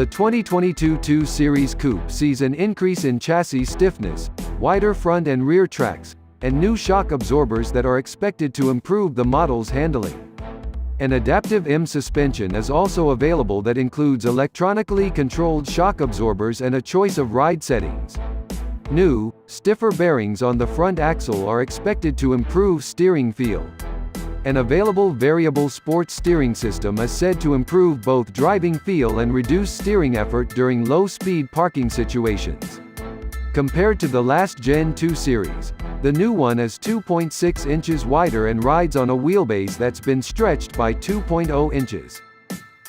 The 2022 2 Series Coupe sees an increase in chassis stiffness, wider front and rear tracks, and new shock absorbers that are expected to improve the model's handling. An adaptive M suspension is also available that includes electronically controlled shock absorbers and a choice of ride settings. New, stiffer bearings on the front axle are expected to improve steering feel. An available variable sports steering system is said to improve both driving feel and reduce steering effort during low-speed parking situations. Compared to the last Gen 2 series, the new one is 2.6 inches wider and rides on a wheelbase that's been stretched by 2.0 inches.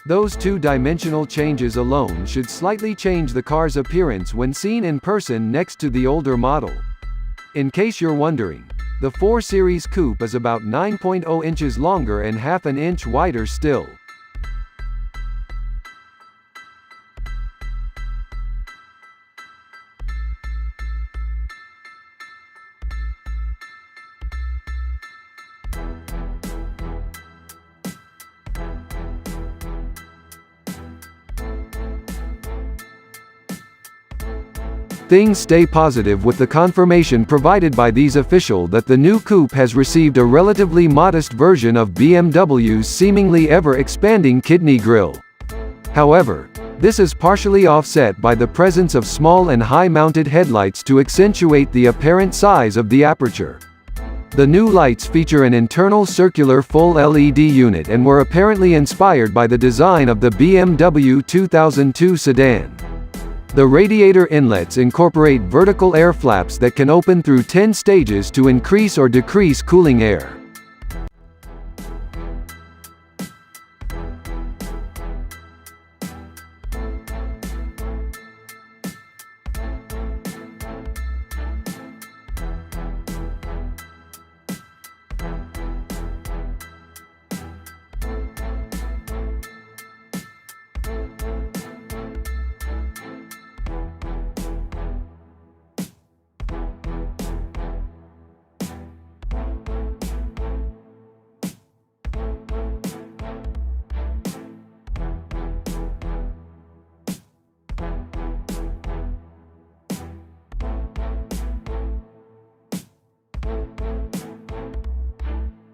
Those two-dimensional changes alone should slightly change the car's appearance when seen in person next to the older model. In case you're wondering, the 4 Series Coupe is about 9.0 inches longer and half an inch wider still. Things stay positive with the confirmation provided by these official that the new coupe has received a relatively modest version of BMW's seemingly ever-expanding kidney grille. However, this is partially offset by the presence of small and high-mounted headlights to accentuate the apparent size of the aperture. The new lights feature an internal circular full LED unit and were apparently inspired by the design of the BMW 2002 sedan. The radiator inlets incorporate vertical air flaps that can open through 10 stages to increase or decrease cooling air.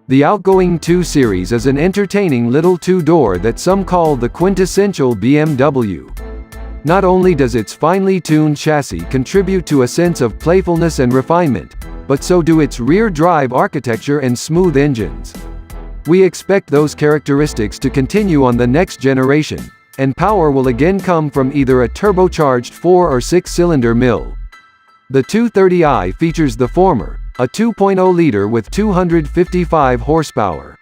The outgoing 2 Series is an entertaining little two-door that some call the quintessential BMW. Not only does its finely tuned chassis contribute to a sense of playfulness and refinement, but so do its rear-drive architecture and smooth engines. We expect those characteristics to continue on the next generation, and power will again come from either a turbocharged 4 or 6-cylinder mill. The 230i features the former, a 2.0-liter with 255 horsepower.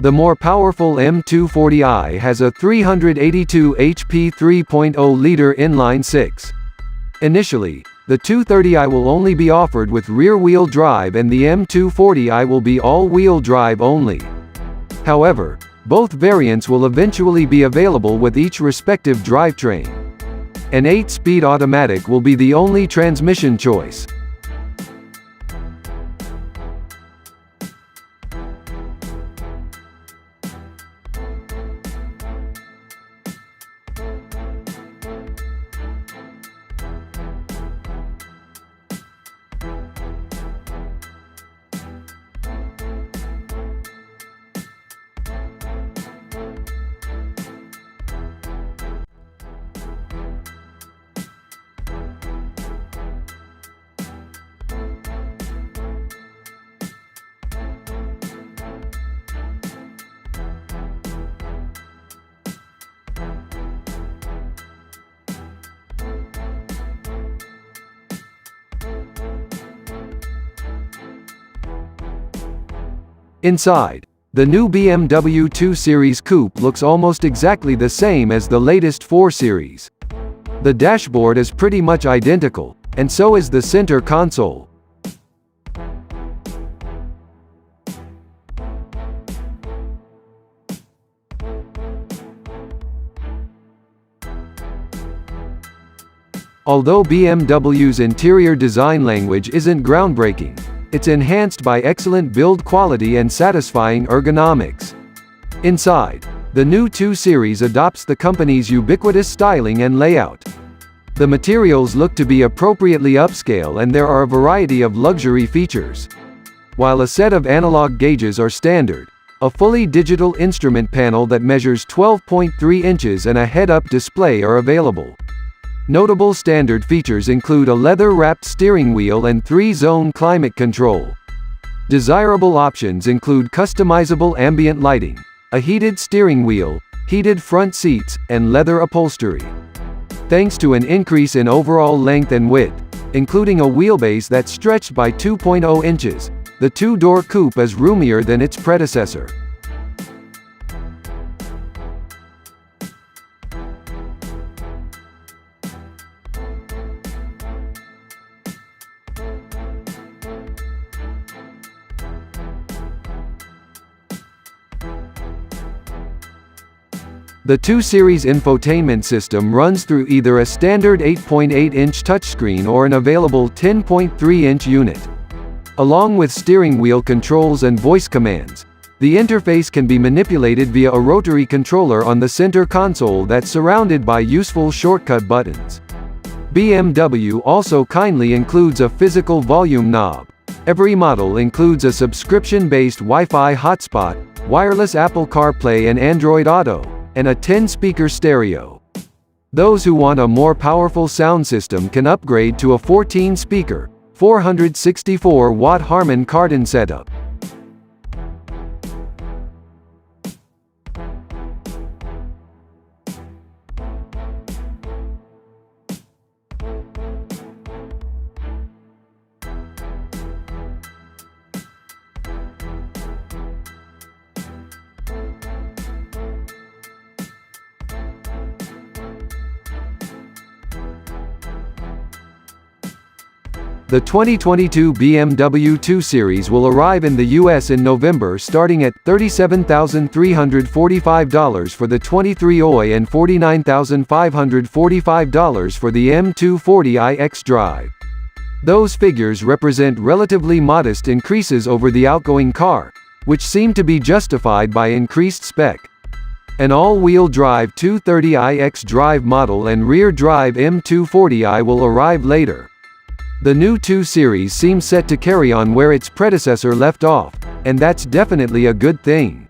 The more powerful M240i has a 382 HP 3.0-liter inline-6. Initially, the 230i will only be offered with rear-wheel drive and the M240i will be all-wheel drive only. However, both variants will eventually be available with each respective drivetrain. An 8-speed automatic will be the only transmission choice. Inside, the new BMW 2 Series Coupe looks almost exactly the same as the latest 4 Series. The dashboard is pretty much identical, and so is the center console. Although BMW's interior design language isn't groundbreaking, it's enhanced by excellent build quality and satisfying ergonomics. Inside, The new 2 Series adopts the company's ubiquitous styling and layout. The materials look to be appropriately upscale and there are a variety of luxury features. While a set of analog gauges are standard, a fully digital instrument panel that measures 12.3 inches and a head-up display are available. Notable standard features include a leather-wrapped steering wheel and 3-zone climate control. Desirable options include customizable ambient lighting, a heated steering wheel, heated front seats, and leather upholstery. Thanks to an increase in overall length and width, including a wheelbase that stretched by 2.0 inches, the 2-door coupe is roomier than its predecessor. The 2 Series infotainment system runs through either a standard 8.8-inch touchscreen or an available 10.3-inch unit. Along with steering wheel controls and voice commands, the interface can be manipulated via a rotary controller on the center console that's surrounded by useful shortcut buttons. BMW also kindly includes a physical volume knob. Every model includes a subscription-based Wi-Fi hotspot, wireless Apple CarPlay and Android Auto, and a 10-speaker stereo. Those who want a more powerful sound system can upgrade to a 14-speaker, 464-watt Harman Kardon setup. The 2022 BMW 2 Series will arrive in the US in November starting at $37,345 for the 23 OI and $49,545 for the M240i xDrive. Those figures represent relatively modest increases over the outgoing car, which seem to be justified by increased spec. An all-wheel drive 230i xDrive model and rear-drive M240i will arrive later. The new 2 Series seems set to carry on where its predecessor left off, and that's definitely a good thing.